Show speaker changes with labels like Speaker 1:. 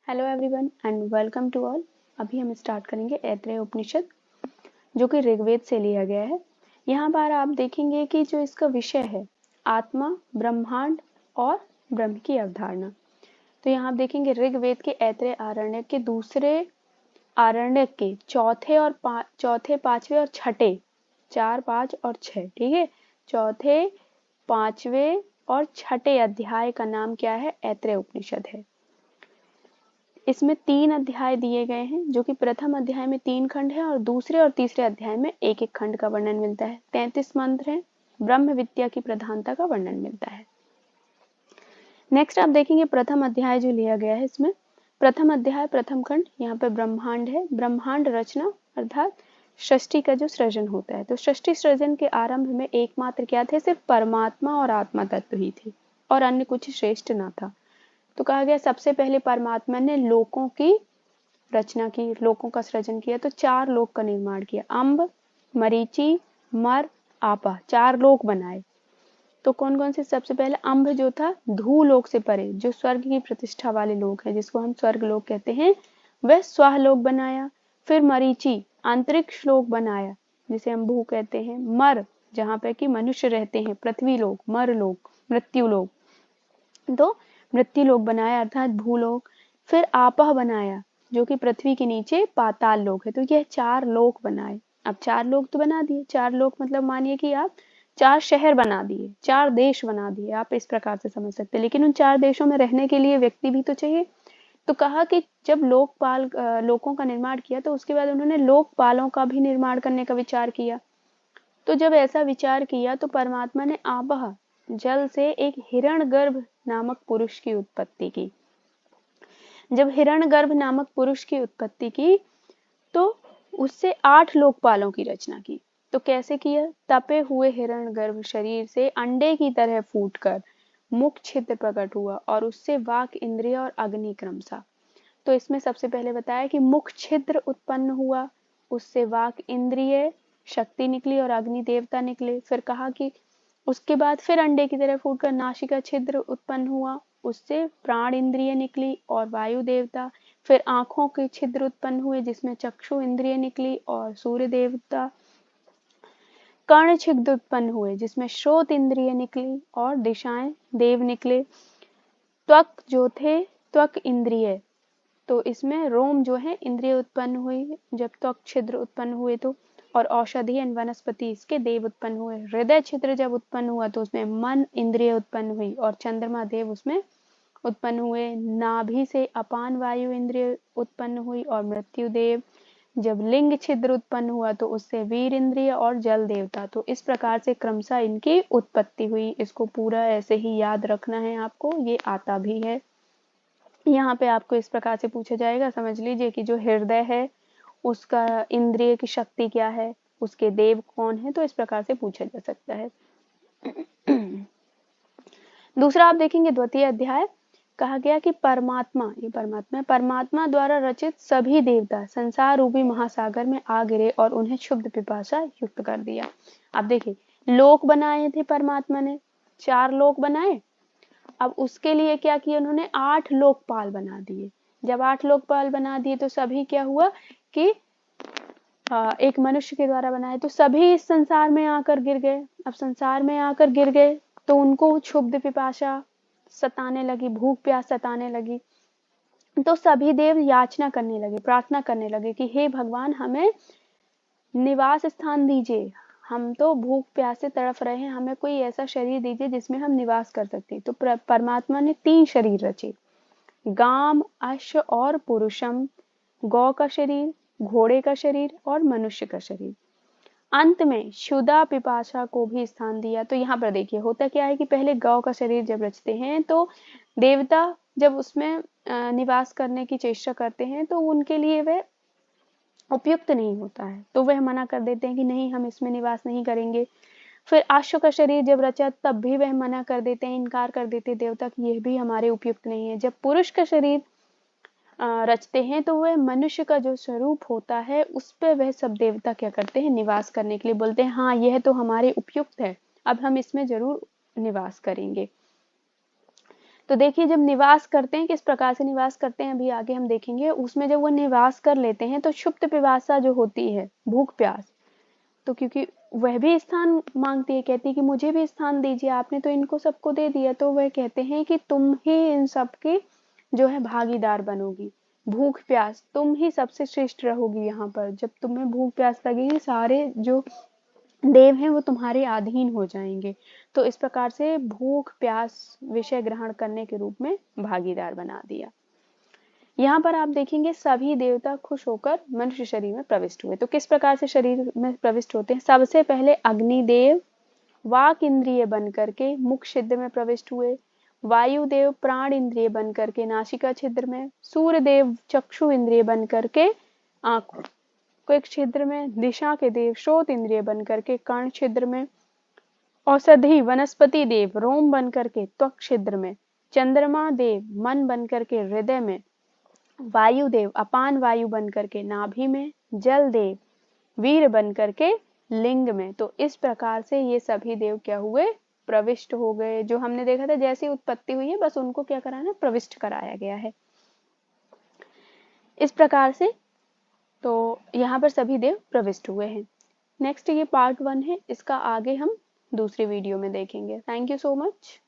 Speaker 1: Hello everyone and welcome to all. अभी हम start करेंगे ऐत्रेय उपनिषद जो कि ऋग्वेद से लिया गया है। यहाँ पर आप देखेंगे कि जो इसका विषय है आत्मा, ब्रह्मांड और ब्रह्म की अवधारणा। तो यहाँ आप देखेंगे ऋग्वेद के ऐत्रेय आरण्यक के दूसरे आरण्यक के चौथे, पांचवे और छठे, 4, 5 और 6, ठीक है। चौथे, पांचवे और छठे अध्याय का नाम क्या है? ऐत्रेय उपनिषद है। इसमें 3 अध्याय दिए गए हैं, जो कि प्रथम अध्याय में 3 खंड है और दूसरे और तीसरे अध्याय में एक एक खंड का वर्णन मिलता है। 33 मंत्र हैं। ब्रह्म विद्या की प्रधानता का वर्णन मिलता है। नेक्स्ट आप देखेंगे प्रथम अध्याय जो लिया गया है, इसमें प्रथम अध्याय प्रथम खंड, यहाँ पे ब्रह्मांड है। ब्रह्मांड रचना अर्थात सृष्टि का जो सृजन होता है। तो सृष्टि सृजन के आरंभ में एकमात्र क्या थे? सिर्फ परमात्मा और आत्मा तत्व ही थी और अन्य कुछ श्रेष्ठ ना था। तो कहा गया सबसे पहले परमात्मा ने लोकों की रचना की, लोकों का सृजन किया। तो 4 लोक का निर्माण किया। अम्ब, मरीचि, मर, आपा, 4 लोक बनाए। तो कौन कौन से? सबसे पहले अम्ब जो था धू लोक से परे, जो स्वर्ग की प्रतिष्ठा वाले लोक है, जिसको हम स्वर्ग लोक कहते हैं, वह स्वाह लोक बनाया। फिर मरीचि अंतरिक्ष लोक बनाया, जिसे हम भू कहते हैं। मर जहाँ पे कि मनुष्य रहते हैं, पृथ्वी लोक। मर लोक मृत्यु लोक, तो मृत्यु लोक बनाया अर्थात भूलोक। फिर आपह बनाया, जो कि पृथ्वी के नीचे पाताल लोक है। तो यह 4 लोक बनाए। अब 4 लोक तो बना दिए। 4 लोक मतलब मानिए कि आप 4 शहर बना दिए, 4 देश बना दिए, आप इस प्रकार से समझ सकते हैं। लेकिन उन 4 देशों में रहने के लिए व्यक्ति भी तो चाहिए। तो कहा कि जब लोकों का निर्माण किया, तो उसके बाद उन्होंने लोकपालों का भी निर्माण करने का विचार किया। तो जब ऐसा विचार किया तो परमात्मा ने आपह जल से एक हिरण्यगर्भ नामक पुरुष की उत्पत्ति की। जब हिरण्यगर्भ नामक पुरुष की उत्पत्ति की तो उससे 8 लोकपालों की रचना की। तो कैसे किया? तपे हुए हिरण्यगर्भ शरीर से अंडे की तरह फूटकर मुख छिद्र प्रकट हुआ और उससे वाक, इंद्रिय और अग्नि क्रमशः। तो इसमें सबसे पहले बताया कि मुख छिद्र उत्पन्न हुआ, उससे वाक इंद्रिय शक्ति निकली और अग्नि देवता निकले। फिर कहा कि उसके बाद फिर अंडे की तरह फूटकर नासिका छिद्र उत्पन्न हुआ, उससे प्राण इंद्रिय निकली और वायु देवता। फिर आंखों के छिद्र उत्पन्न हुए, जिसमें चक्षु इंद्रिय निकली और सूर्य देवता। कर्ण छिद्र उत्पन्न हुए, जिसमें श्रोत इंद्रिय निकली और दिशाएं देव निकले। त्वक जो थे, त्वक इंद्रिय, तो इसमें रोम जो है इंद्रिय उत्पन्न हुई जब त्वक छिद्र उत्पन्न हुए तो। और औषधि एवं वनस्पति इसके देव उत्पन्न हुए। हृदय छिद्र जब उत्पन्न हुआ तो उसमें मन इंद्रिय उत्पन्न हुई और चंद्रमा देव उसमें उत्पन्न हुए। नाभि से अपान वायु इंद्रिय उत्पन्न हुई और मृत्यु देव। जब लिंग छिद्र उत्पन्न हुआ तो उससे वीर इंद्रिय और जल देवता। तो इस प्रकार से क्रमशः इनकी उत्पत्ति हुई। इसको पूरा ऐसे ही याद रखना है आपको, ये आता भी है। यहाँ पे आपको इस प्रकार से पूछा जाएगा, समझ लीजिए कि जो हृदय है उसका इंद्रिय की शक्ति क्या है, उसके देव कौन है। तो इस प्रकार से पूछा जा सकता है। दूसरा आप देखेंगे द्वितीय अध्याय, कहा गया कि परमात्मा, ये परमात्मा द्वारा रचित सभी देवता संसार रूपी महासागर में आ गिरे और उन्हें क्षुब्ध पिपासा युक्त कर दिया। आप देखिए लोक बनाए थे परमात्मा ने, 4 लोक बनाए। अब उसके लिए क्या किया उन्होंने? 8 लोकपाल बना दिए। जब 8 लोकपाल बना दिए तो सभी क्या हुआ कि एक मनुष्य के द्वारा बनाए तो सभी इस संसार में आकर गिर गए। अब संसार में आकर गिर गए तो उनको क्षुब्ध पिपासा सताने लगी, भूख प्यास सताने लगी। तो सभी देव याचना करने लगे, प्रार्थना करने लगे कि हे भगवान, हमें निवास स्थान दीजिए, हम तो भूख प्यास से तड़फ रहे हैं, हमें कोई ऐसा शरीर दीजिए जिसमें हम निवास कर सकते। तो परमात्मा ने 3 शरीर रचे, गाम, अश्व और पुरुषम। गौ का शरीर, घोड़े का शरीर और मनुष्य का शरीर। अंत में क्षुधा पिपासा को भी स्थान दिया। तो यहाँ पर देखिए होता क्या है कि पहले गौ का शरीर जब रचते हैं तो देवता जब उसमें निवास करने की चेष्टा करते हैं तो उनके लिए वह उपयुक्त नहीं होता है, तो वह मना कर देते हैं कि नहीं, हम इसमें निवास नहीं करेंगे। फिर अश्व का शरीर जब रचा तब भी वह मना कर देते हैं, इनकार कर देते हैं देवता कि यह भी हमारे उपयुक्त नहीं है। जब पुरुष का शरीर रचते हैं तो वह मनुष्य का जो स्वरूप होता है उस पर वह सब देवता क्या करते हैं? निवास करने के लिए बोलते हैं, हाँ यह तो हमारे उपयुक्त है, अब हम इसमें जरूर निवास करेंगे। तो देखिए जब निवास करते हैं, किस प्रकार से निवास करते हैं अभी आगे हम देखेंगे। उसमें जब वो निवास कर लेते हैं तो क्षुप्त पिपासा जो होती है, भूख प्यास, तो क्योंकि वह भी स्थान मांगती है, कहती है कि मुझे भी स्थान दीजिए, आपने तो इनको सबको दे दिया, तो वह कहते हैं कि तुम ही इन सब की जो है भागीदार बनोगी। भूख प्यास, तुम ही सबसे श्रेष्ठ रहोगी यहाँ पर। जब तुम्हें भूख प्यास लगेगी, सारे जो देव हैं वो तुम्हारे अधीन हो जाएंगे। तो इस प्रकार से भूख प्यास विषय ग्रहण करने के रूप में भागीदार बना दिया। यहाँ पर आप देखेंगे सभी देवता खुश होकर मनुष्य शरीर में प्रविष्ट हुए। तो किस प्रकार से शरीर में प्रविष्ट होते हैं? सबसे पहले अग्निदेव वाक इंद्रिय बन करके मुख छिद्र में प्रविष्ट हुए, वायुदेव प्राण इंद्रिय बन करके नासिका छिद्र में, सूर्यदेव चक्षु इंद्रिय बन करके आंखों के छिद्र में, दिशा के देव श्रोत इंद्रिय बन करके कर्ण छिद्र में, औषधि वनस्पति देव रोम बन करके त्वक छिद्र में, चंद्रमा देव मन बन करके हृदय में, वायुदेव अपान वायु बन करके नाभि में, जल देव वीर बन करके लिंग में। तो इस प्रकार से ये सभी देव क्या हुए? प्रविष्ट हो गए। जो हमने देखा था जैसी उत्पत्ति हुई है, बस उनको क्या कराना, प्रविष्ट कराया गया है इस प्रकार से। तो यहाँ पर सभी देव प्रविष्ट हुए हैं। नेक्स्ट ये पार्ट 1 है, इसका आगे हम दूसरी वीडियो में देखेंगे। Thank you so much.